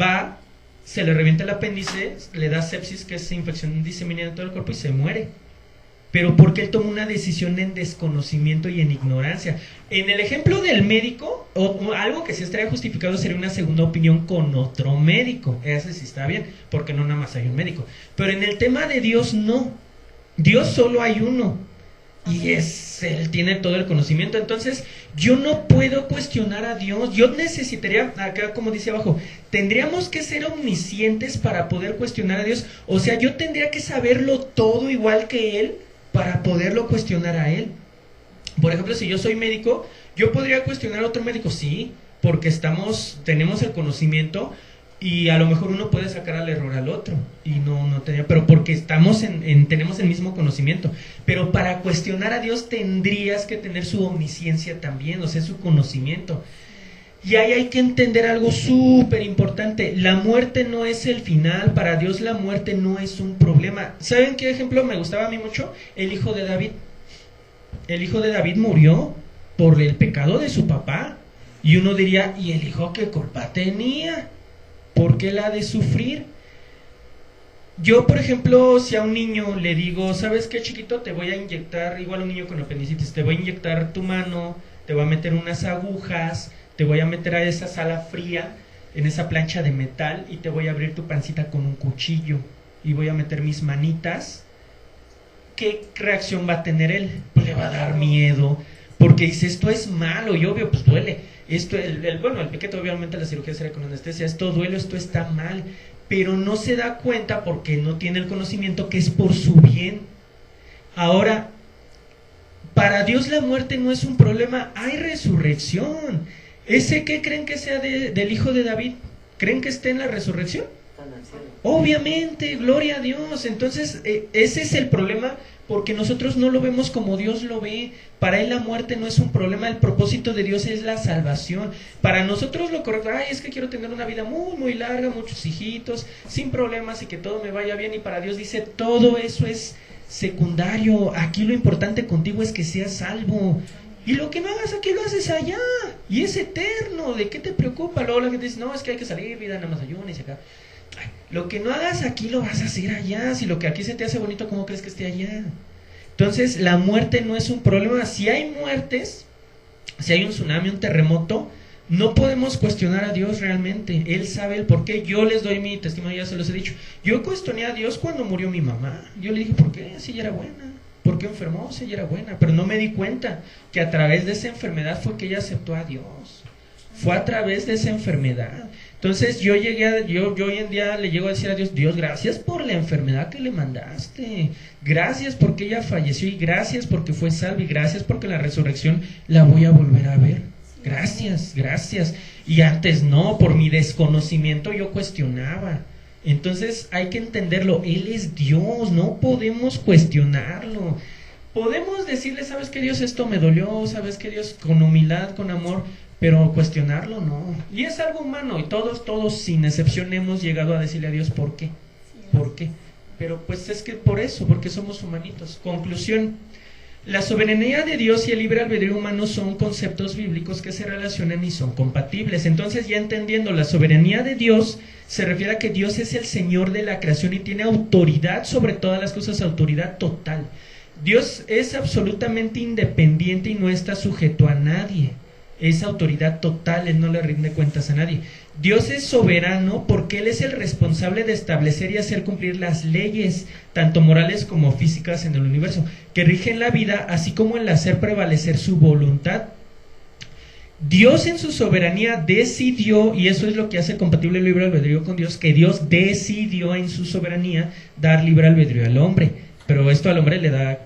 Va, se le revienta el apéndice, le da sepsis, que es infección diseminada en todo el cuerpo y se muere. Pero porque él tomó una decisión en desconocimiento y en ignorancia. En el ejemplo del médico, algo que sí estaría justificado sería una segunda opinión con otro médico. Ese sí está bien, porque no nada más hay un médico. Pero en el tema de Dios no. Dios solo hay uno. Y él tiene todo el conocimiento. Entonces yo no puedo cuestionar a Dios. Yo necesitaría, acá como dice abajo, tendríamos que ser omniscientes para poder cuestionar a Dios. O sea, yo tendría que saberlo todo igual que Él para poderlo cuestionar a Él. Por ejemplo, si yo soy médico, yo podría cuestionar a otro médico, sí, porque tenemos el conocimiento y a lo mejor uno puede sacar al error al otro y no tenía, pero porque tenemos el mismo conocimiento. Pero para cuestionar a Dios tendrías que tener su omnisciencia también, o sea, su conocimiento. Y ahí hay que entender algo súper importante. La muerte no es el final. Para Dios la muerte no es un problema. ¿Saben qué ejemplo me gustaba a mí mucho? El hijo de David. El hijo de David murió por el pecado de su papá. Y uno diría, ¿y el hijo qué culpa tenía? ¿Por qué la ha de sufrir? Yo, por ejemplo, si a un niño le digo, ¿sabes qué, chiquito? Te voy a inyectar, igual a un niño con apendicitis, te voy a inyectar tu mano, te voy a meter unas agujas, te voy a meter a esa sala fría, en esa plancha de metal, y te voy a abrir tu pancita con un cuchillo, y voy a meter mis manitas. ¿Qué reacción va a tener él? Pues le va a dar miedo, porque dice, esto es malo, y obvio, pues duele. Esto, el piquete, obviamente la cirugía sería con anestesia, esto duele, esto está mal, pero no se da cuenta porque no tiene el conocimiento que es por su bien. Ahora, para Dios la muerte no es un problema, hay resurrección. ¿Ese qué creen que sea del hijo de David? ¿Creen que esté en la resurrección? Obviamente, gloria a Dios. Entonces, ese es el problema, porque nosotros no lo vemos como Dios lo ve. Para Él la muerte no es un problema, el propósito de Dios es la salvación. Para nosotros lo correcto, es que quiero tener una vida muy, muy larga, muchos hijitos, sin problemas y que todo me vaya bien. Y para Dios dice, todo eso es secundario. Aquí lo importante contigo es que seas salvo. Y lo que no hagas aquí lo haces allá. Y es eterno. ¿De qué te preocupa? Luego la gente dice, no, es que hay que salir, vida, nada más ayunes y acá. Lo que no hagas aquí lo vas a hacer allá. Si lo que aquí se te hace bonito, ¿cómo crees que esté allá? Entonces la muerte no es un problema. Si hay muertes, si hay un tsunami, un terremoto, no podemos cuestionar a Dios realmente. Él sabe el por qué. Yo les doy mi testimonio, ya se los he dicho. Yo cuestioné a Dios cuando murió mi mamá. Yo le dije, ¿por qué? Si ella era buena. ¿Por qué enfermó? Si ella era buena. Pero no me di cuenta que a través de esa enfermedad fue que ella aceptó a Dios. Fue a través de esa enfermedad. Entonces yo hoy en día le llego a decir a Dios, Dios, gracias por la enfermedad que le mandaste, gracias porque ella falleció, y gracias porque fue salva, y gracias porque la resurrección la voy a volver a ver. Gracias, gracias. Y antes no, por mi desconocimiento yo cuestionaba. Entonces hay que entenderlo, Él es Dios, no podemos cuestionarlo. Podemos decirle, ¿sabes qué, Dios? Esto me dolió, ¿sabes qué, Dios? Con humildad, con amor. Pero cuestionarlo no. Y es algo humano, y todos sin excepción hemos llegado a decirle a Dios ¿por qué? ¿Por qué? Pero pues es que por eso, porque somos humanitos. Conclusión: la soberanía de Dios y el libre albedrío humano son conceptos bíblicos que se relacionan y son compatibles. Entonces, ya entendiendo, la soberanía de Dios se refiere a que Dios es el Señor de la creación y tiene autoridad sobre todas las cosas, autoridad total. Dios es absolutamente independiente y no está sujeto a nadie. Es autoridad total, Él no le rinde cuentas a nadie. Dios es soberano porque Él es el responsable de establecer y hacer cumplir las leyes, tanto morales como físicas en el universo, que rigen la vida, así como el hacer prevalecer su voluntad. Dios en su soberanía decidió, y eso es lo que hace compatible el libre albedrío con Dios, que Dios decidió en su soberanía dar libre albedrío al hombre, pero esto al hombre le da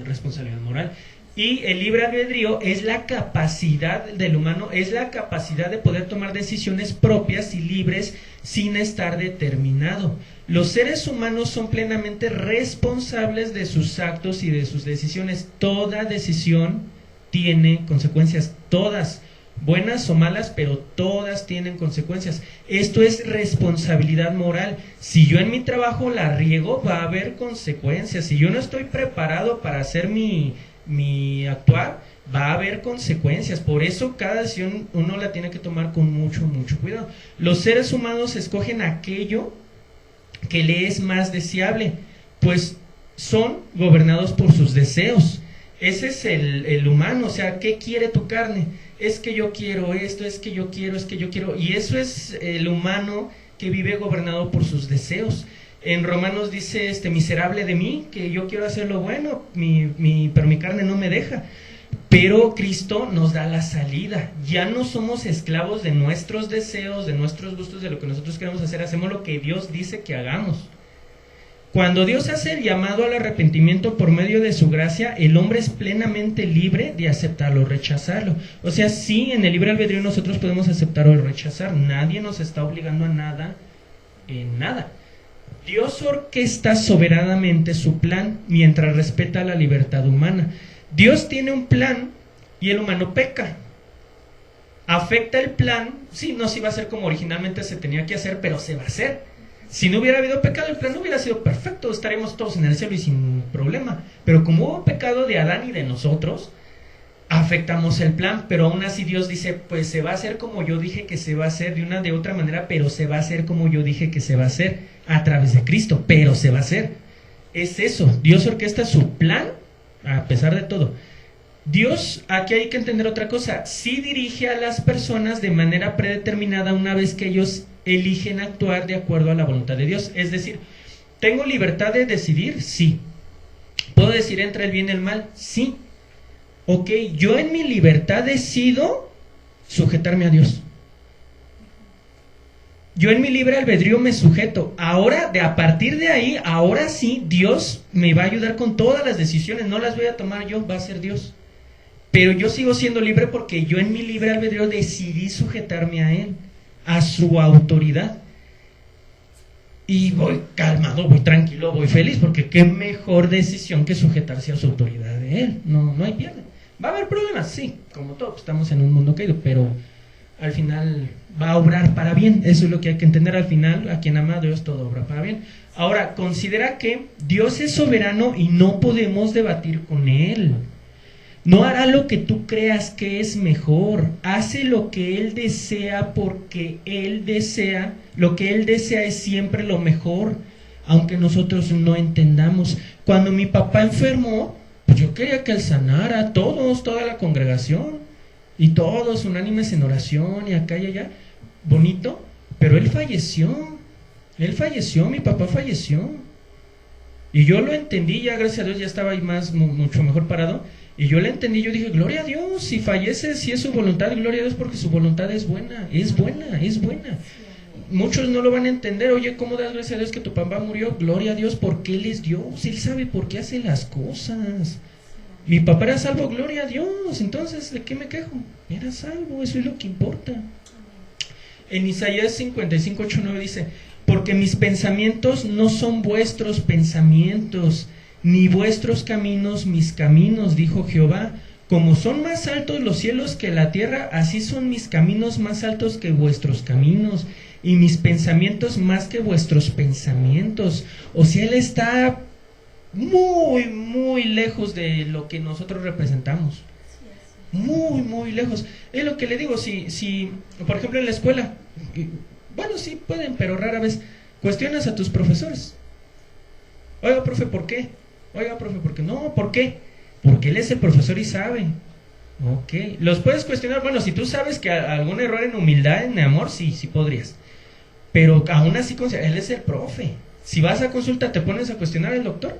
responsabilidad moral. Y el libre albedrío es la capacidad del humano, es la capacidad de poder tomar decisiones propias y libres sin estar determinado. Los seres humanos son plenamente responsables de sus actos y de sus decisiones. Toda decisión tiene consecuencias, todas, buenas o malas, pero todas tienen consecuencias. Esto es responsabilidad moral. Si yo en mi trabajo la riego, va a haber consecuencias. Si yo no estoy preparado para hacer mi actuar, va a haber consecuencias. Por eso cada decisión uno la tiene que tomar con mucho cuidado. Los seres humanos escogen aquello que le es más deseable, pues son gobernados por sus deseos. Ese es el humano. O sea, ¿qué quiere tu carne? Es que yo quiero esto, es que yo quiero, y eso es el humano que vive gobernado por sus deseos. En Romanos dice, miserable de mí, que yo quiero hacer lo bueno, pero mi carne no me deja. Pero Cristo nos da la salida. Ya no somos esclavos de nuestros deseos, de nuestros gustos, de lo que nosotros queremos hacer. Hacemos lo que Dios dice que hagamos. Cuando Dios hace el llamado al arrepentimiento por medio de su gracia, el hombre es plenamente libre de aceptarlo o rechazarlo. O sea, sí, en el libre albedrío nosotros podemos aceptar o rechazar. Nadie nos está obligando a nada, en nada. Dios orquesta soberanamente su plan mientras respeta la libertad humana. Dios tiene un plan y el humano peca. ¿Afecta el plan? Sí, no se va a hacer como originalmente se tenía que hacer, pero se va a hacer. Si no hubiera habido pecado, el plan no hubiera sido perfecto, estaríamos todos en el cielo y sin problema. Pero como hubo pecado de Adán y de nosotros, afectamos el plan, pero aún así Dios dice, pues se va a hacer como yo dije que se va a hacer, de una de otra manera, pero se va a hacer como yo dije que se va a hacer, a través de Cristo, pero se va a hacer. Es eso, Dios orquesta su plan a pesar de todo. Dios, aquí hay que entender otra cosa, sí dirige a las personas de manera predeterminada una vez que ellos eligen actuar de acuerdo a la voluntad de Dios. Es decir, ¿tengo libertad de decidir? Sí. ¿Puedo decir entre el bien y el mal? Sí. Ok, yo en mi libertad decido sujetarme a Dios. Yo en mi libre albedrío me sujeto. Ahora, a partir de ahí, ahora sí, Dios me va a ayudar con todas las decisiones. No las voy a tomar yo, va a ser Dios. Pero yo sigo siendo libre porque yo en mi libre albedrío decidí sujetarme a Él, a su autoridad. Y voy calmado, voy tranquilo, voy feliz, porque qué mejor decisión que sujetarse a su autoridad de Él. No hay pierde. ¿Va a haber problemas? Sí, como todos, estamos en un mundo caído, pero al final va a obrar para bien. Eso es lo que hay que entender al final. A quien ama a Dios, todo obra para bien. Ahora, considera que Dios es soberano y no podemos debatir con Él. No hará lo que tú creas que es mejor. Hace lo que Él desea porque Él desea. Lo que Él desea es siempre lo mejor, aunque nosotros no entendamos. Cuando mi papá enfermó, pues yo quería que Él sanara, todos, toda la congregación, y todos unánimes en oración y acá y allá, bonito, pero Él falleció, mi papá falleció, y yo lo entendí, ya gracias a Dios ya estaba ahí mucho mejor parado, y yo lo entendí, yo dije, gloria a Dios, si fallece, si es su voluntad, gloria a Dios, porque su voluntad es buena, es buena, es buena. Muchos no lo van a entender. Oye, ¿cómo das gracias a Dios que tu papá murió? Gloria a Dios porque Él es Dios, Él sabe por qué hace las cosas. Mi papá era salvo, gloria a Dios. Entonces, ¿de qué me quejo? Era salvo, eso es lo que importa. En Isaías 55:8-9 dice, porque mis pensamientos no son vuestros pensamientos, ni vuestros caminos mis caminos, dijo Jehová. Como son más altos los cielos que la tierra, así son mis caminos más altos que vuestros caminos, y mis pensamientos más que vuestros pensamientos. O sea, Él está muy, muy lejos de lo que nosotros representamos. Muy, muy lejos. Es lo que le digo, si por ejemplo en la escuela, bueno, sí pueden, pero rara vez, cuestionas a tus profesores. Oiga, profe, ¿por qué? Oiga, profe, ¿por qué? No, ¿por qué? Porque Él es el profesor y sabe. Ok, los puedes cuestionar. Bueno, si tú sabes que algún error en humildad, en amor, sí podrías. Pero aún así, Él es el profe. Si vas a consulta, ¿te pones a cuestionar al doctor?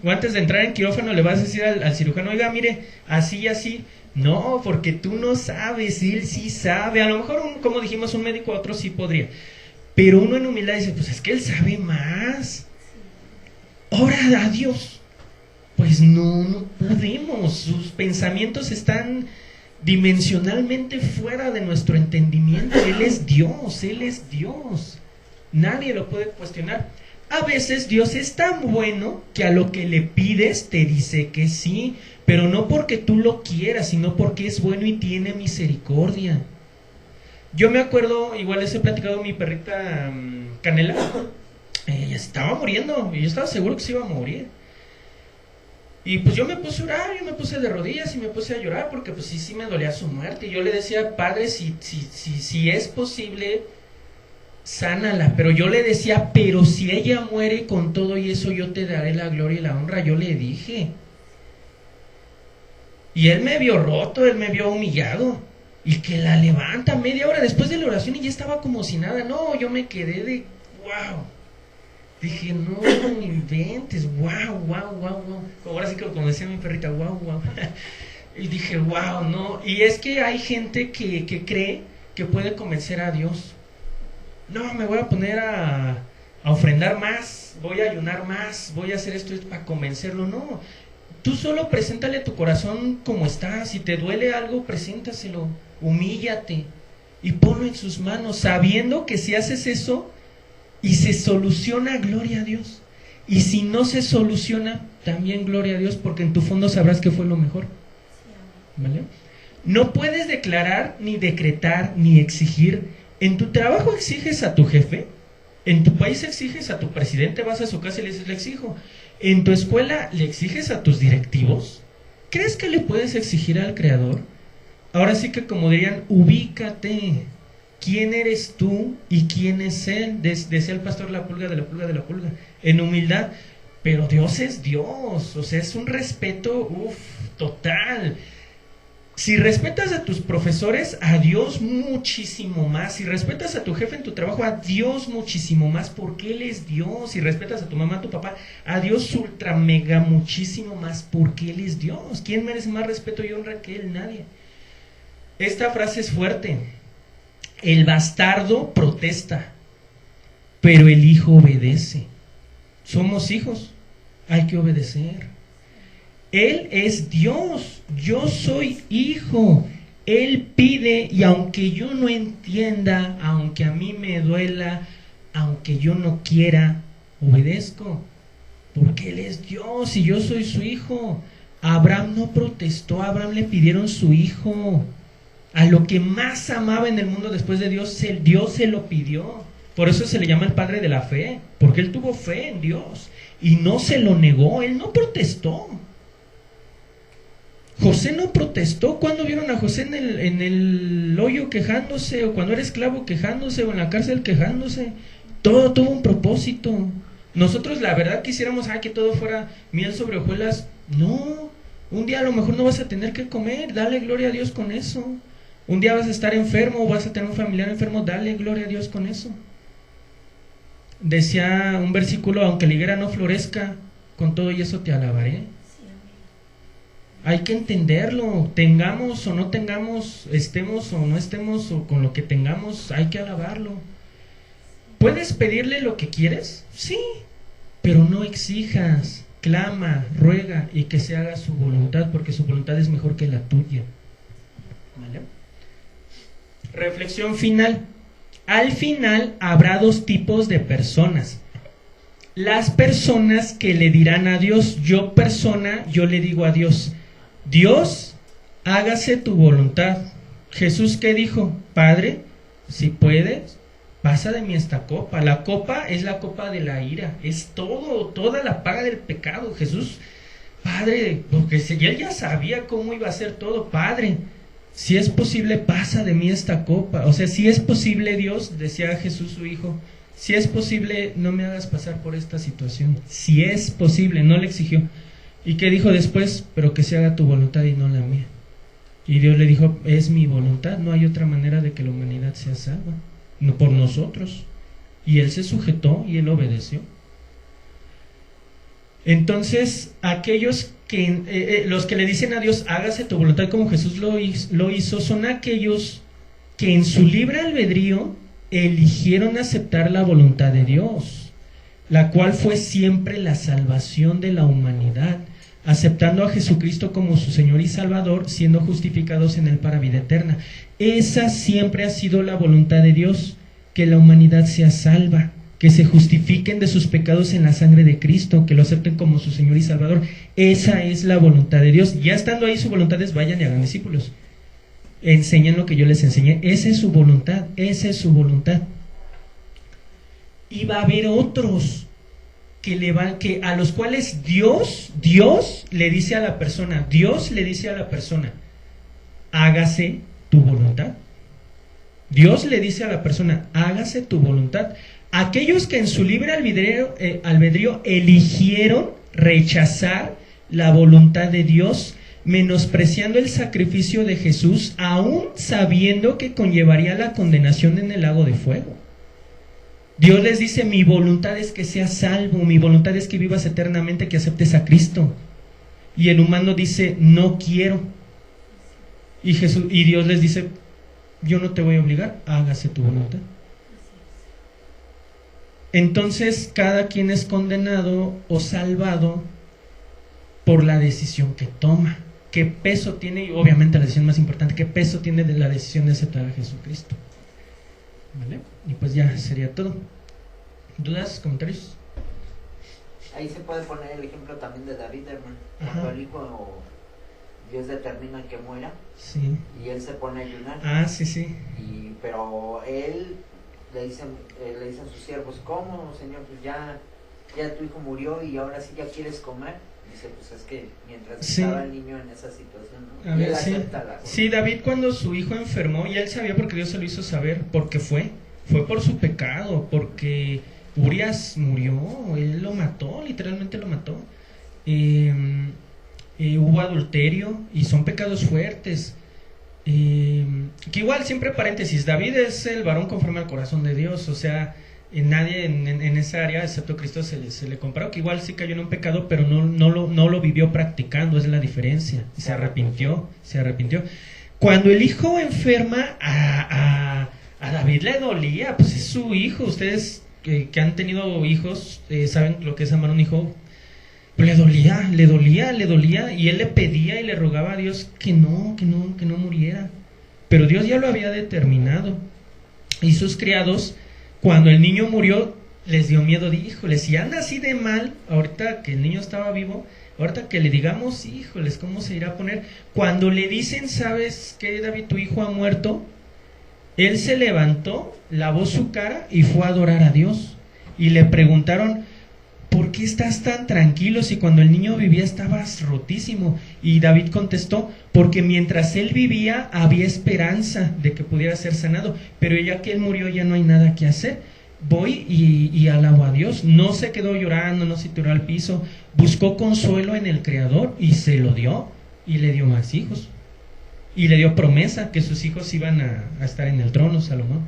O antes de entrar en quirófano le vas a decir al cirujano, oiga, mire, así y así. No, porque tú no sabes, Él sí sabe. A lo mejor, como dijimos, un médico a otro sí podría. Pero uno en humildad dice, pues es que Él sabe más. Ora a Dios. Pues no podemos. Sus pensamientos están dimensionalmente fuera de nuestro entendimiento. Él es Dios, Él es Dios. Nadie lo puede cuestionar. A veces Dios es tan bueno que a lo que le pides te dice que sí, pero no porque tú lo quieras, sino porque es bueno y tiene misericordia. Yo me acuerdo, igual les he platicado a mi perrita Canela, ella estaba muriendo y yo estaba seguro que se iba a morir. Y pues yo me puse a orar, yo me puse de rodillas y me puse a llorar porque pues sí me dolía su muerte. Y yo le decía, Padre, si es posible, sánala. Pero yo le decía, pero si ella muere con todo y eso, yo te daré la gloria y la honra. Yo le dije. Y él me vio roto, él me vio humillado. Y que la levanta media hora después de la oración y ya estaba como si nada. No, yo me quedé de wow. Dije, no inventes, wow. Ahora sí que como decía mi perrita, wow. Y dije, wow, no. Y es que hay gente que cree que puede convencer a Dios. No, me voy a poner a ofrendar más, voy a ayunar más, voy a hacer esto para convencerlo. No, tú solo preséntale tu corazón como está. Si te duele algo, preséntaselo, humíllate y ponlo en sus manos, sabiendo que si haces eso y se soluciona, gloria a Dios. Y si no se soluciona, también gloria a Dios, porque en tu fondo sabrás que fue lo mejor. ¿Vale? No puedes declarar, ni decretar, ni exigir. En tu trabajo exiges a tu jefe, en tu país exiges a tu presidente, vas a su casa y le dices, le exijo. En tu escuela le exiges a tus directivos. ¿Crees que le puedes exigir al Creador? Ahora sí que, como dirían, ubícate. ¿Quién eres tú y quién es Él? Decía el pastor, la pulga de la pulga de la pulga, en humildad. Pero Dios es Dios, o sea, es un respeto, total. Si respetas a tus profesores, a Dios muchísimo más. Si respetas a tu jefe en tu trabajo, a Dios muchísimo más, porque Él es Dios. Si respetas a tu mamá, a tu papá, a Dios ultra mega muchísimo más, porque Él es Dios. ¿Quién merece más respeto y honra que Él? Nadie. Esta frase es fuerte. El bastardo protesta, pero el hijo obedece. Somos hijos, hay que obedecer. Él es Dios, yo soy hijo. Él pide, y aunque yo no entienda, aunque a mí me duela, aunque yo no quiera, obedezco, porque Él es Dios y yo soy su hijo. Abraham no protestó, a Abraham le pidieron su hijo. A lo que más amaba en el mundo después de Dios, Dios se lo pidió. Por eso se le llama el padre de la fe, porque él tuvo fe en Dios y no se lo negó, él no protestó. José no protestó. ¿Cuándo vieron a José en el hoyo quejándose, o cuando era esclavo quejándose, o en la cárcel quejándose? Todo tuvo un propósito. Nosotros la verdad quisiéramos que todo fuera miel sobre hojuelas. No, un día a lo mejor no vas a tener que comer, dale gloria a Dios con eso. Un día vas a estar enfermo o vas a tener un familiar enfermo, dale gloria a Dios con eso. Decía un versículo, aunque la higuera no florezca, con todo y eso te alabaré. Hay que entenderlo, tengamos o no tengamos, estemos o no estemos, o con lo que tengamos, hay que alabarlo. ¿Puedes pedirle lo que quieres? Sí, pero no exijas, clama, ruega y que se haga su voluntad, porque su voluntad es mejor que la tuya. ¿Vale? Reflexión final. Al final habrá dos tipos de personas. Las personas que le dirán a Dios, yo le digo a Dios, Dios, hágase tu voluntad. Jesús, ¿qué dijo? Padre, si puedes, pasa de mí esta copa. La copa es la copa de la ira, es toda la paga del pecado. Jesús, Padre, porque él ya sabía cómo iba a ser todo. Padre, si es posible, pasa de mí esta copa. O sea, si es posible, Dios, decía Jesús su hijo, si es posible, no me hagas pasar por esta situación. Si es posible, no le exigió. ¿Y qué dijo después? Pero que se haga tu voluntad y no la mía. Y Dios le dijo, es mi voluntad, no hay otra manera de que la humanidad sea salva, no por nosotros. Y él se sujetó y él obedeció. Entonces, aquellos que los que le dicen a Dios, hágase tu voluntad como Jesús lo hizo, son aquellos que en su libre albedrío eligieron aceptar la voluntad de Dios, la cual fue siempre la salvación de la humanidad, aceptando a Jesucristo como su Señor y Salvador, siendo justificados en Él para vida eterna. Esa siempre ha sido la voluntad de Dios, que la humanidad sea salva, que se justifiquen de sus pecados en la sangre de Cristo, que lo acepten como su Señor y Salvador. Esa es la voluntad de Dios. Ya estando ahí, su voluntad es vayan y hagan discípulos. Enseñen lo que yo les enseñé. Esa es su voluntad, esa es su voluntad. Y va a haber otros que a los cuales Dios le dice a la persona, hágase tu voluntad. Dios le dice a la persona, hágase tu voluntad. Aquellos que en su libre albedrío eligieron rechazar la voluntad de Dios, menospreciando el sacrificio de Jesús, aún sabiendo que conllevaría la condenación en el lago de fuego. Dios les dice, mi voluntad es que seas salvo, mi voluntad es que vivas eternamente, que aceptes a Cristo. Y el humano dice, no quiero. Y Dios les dice, yo no te voy a obligar, hágase tu voluntad. Entonces cada quien es condenado o salvado por la decisión que toma. ¿Qué peso tiene? Y obviamente la decisión más importante, ¿qué peso tiene de la decisión de aceptar a Jesucristo? ¿Vale? Y pues ya sería todo. ¿Dudas? ¿Comentarios? Ahí se puede poner el ejemplo también de David, hermano. Cuando el hijo Dios determina que muera, Sí. y él se pone a ayunar. Ah, sí, sí. Pero él le dicen sus siervos, ¿cómo, Señor? Pues ya tu hijo murió y ahora sí ya quieres comer. Dice, pues es que mientras estaba el niño en esa situación, ¿no? A Y ver, él sí. acepta la... Sí, David, cuando su hijo enfermó, y él sabía porque Dios se lo hizo saber, porque fue por su pecado, porque Urias murió, él lo mató, literalmente lo mató. Hubo adulterio y son pecados fuertes. Que igual, siempre paréntesis, David es el varón conforme al corazón de Dios, o sea, nadie en esa área excepto Cristo se le comparó, que igual sí cayó en un pecado, pero no lo vivió practicando, es la diferencia. Se arrepintió. Cuando el hijo enferma, a David le dolía, pues es su hijo. Ustedes que han tenido hijos saben lo que es amar a un hijo. Le dolía, y él le pedía y le rogaba a Dios que no muriera. Pero Dios ya lo había determinado. Y sus criados, cuando el niño murió, les dio miedo. Híjoles, si anda así de mal, ahorita que el niño estaba vivo, ahorita que le digamos, híjoles, ¿cómo se irá a poner? Cuando le dicen, ¿sabes qué, David? Tu hijo ha muerto. Él se levantó, lavó su cara y fue a adorar a Dios. Y le preguntaron, ¿por qué estás tan tranquilo si cuando el niño vivía estabas rotísimo? Y David contestó, porque mientras él vivía había esperanza de que pudiera ser sanado, pero ya que él murió ya no hay nada que hacer. Voy y alabo a Dios. No se quedó llorando, no se tiró al piso, buscó consuelo en el Creador y se lo dio, y le dio más hijos. Y le dio promesa que sus hijos iban a estar en el trono, Salomón.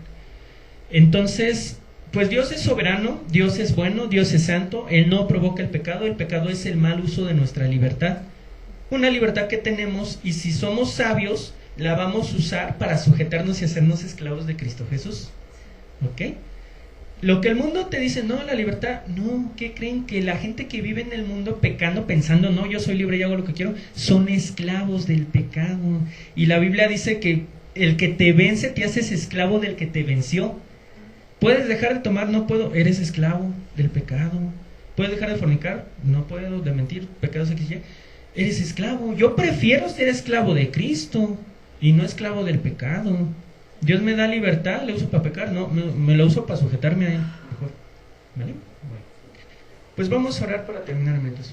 Entonces, pues Dios es soberano, Dios es bueno, Dios es santo, Él no provoca el pecado es el mal uso de nuestra libertad. Una libertad que tenemos, y si somos sabios, la vamos a usar para sujetarnos y hacernos esclavos de Cristo Jesús. ¿Ok? Lo que el mundo te dice, no, la libertad, no, ¿qué creen? Que la gente que vive en el mundo pecando, pensando, no, yo soy libre y hago lo que quiero, son esclavos del pecado. Y la Biblia dice que el que te vence te haces esclavo del que te venció. ¿Puedes dejar de tomar? No puedo. Eres esclavo del pecado. ¿Puedes dejar de fornicar? No puedo. De mentir, pecados X, Y. Eres esclavo. Yo prefiero ser esclavo de Cristo y no esclavo del pecado. Dios me da libertad, ¿le uso para pecar? No, me lo uso para sujetarme a Él. Mejor. ¿Vale? Bueno. Pues vamos a orar para terminar, hermanos.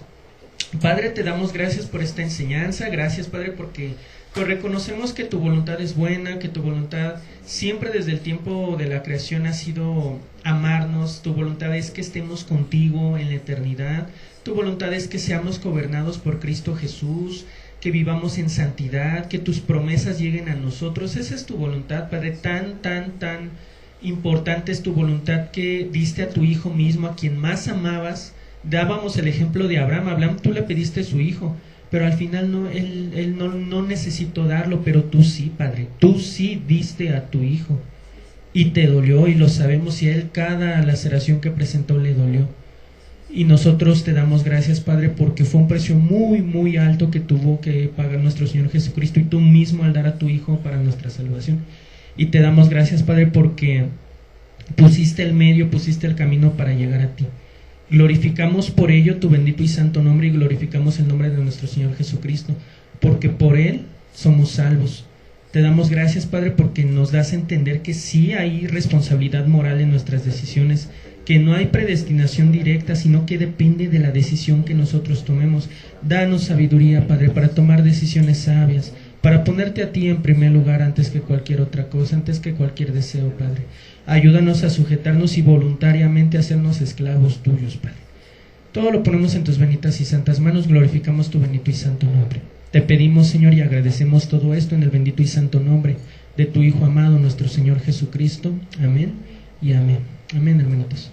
Padre, te damos gracias por esta enseñanza. Gracias, Padre, porque pues reconocemos que tu voluntad es buena, que tu voluntad siempre desde el tiempo de la creación ha sido amarnos. Tu voluntad es que estemos contigo en la eternidad. Tu voluntad es que seamos gobernados por Cristo Jesús, que vivamos en santidad, que tus promesas lleguen a nosotros. Esa es tu voluntad, Padre. Tan importante es tu voluntad que diste a tu Hijo mismo, a quien más amabas. Dábamos el ejemplo de Abraham. Abraham, tú le pediste a su hijo, pero al final él no necesitó darlo, pero tú sí, Padre. Tú sí diste a tu hijo y te dolió, y lo sabemos, y a él cada laceración que presentó le dolió. Y nosotros te damos gracias, Padre, porque fue un precio muy alto que tuvo que pagar nuestro Señor Jesucristo, y tú mismo al dar a tu hijo para nuestra salvación. Y te damos gracias, Padre, porque pusiste el medio, pusiste el camino para llegar a ti. Glorificamos por ello tu bendito y santo nombre, y glorificamos el nombre de nuestro Señor Jesucristo, porque por Él somos salvos. Te damos gracias, Padre, porque nos das a entender que sí hay responsabilidad moral en nuestras decisiones, que no hay predestinación directa, sino que depende de la decisión que nosotros tomemos. Danos sabiduría, Padre, para tomar decisiones sabias, para ponerte a ti en primer lugar antes que cualquier otra cosa, antes que cualquier deseo, Padre. Ayúdanos a sujetarnos y voluntariamente a hacernos esclavos tuyos, Padre. Todo lo ponemos en tus benditas y santas manos, glorificamos tu bendito y santo nombre. Te pedimos, Señor, y agradecemos todo esto en el bendito y santo nombre de tu Hijo amado, nuestro Señor Jesucristo. Amén y amén. Amén, hermanitos.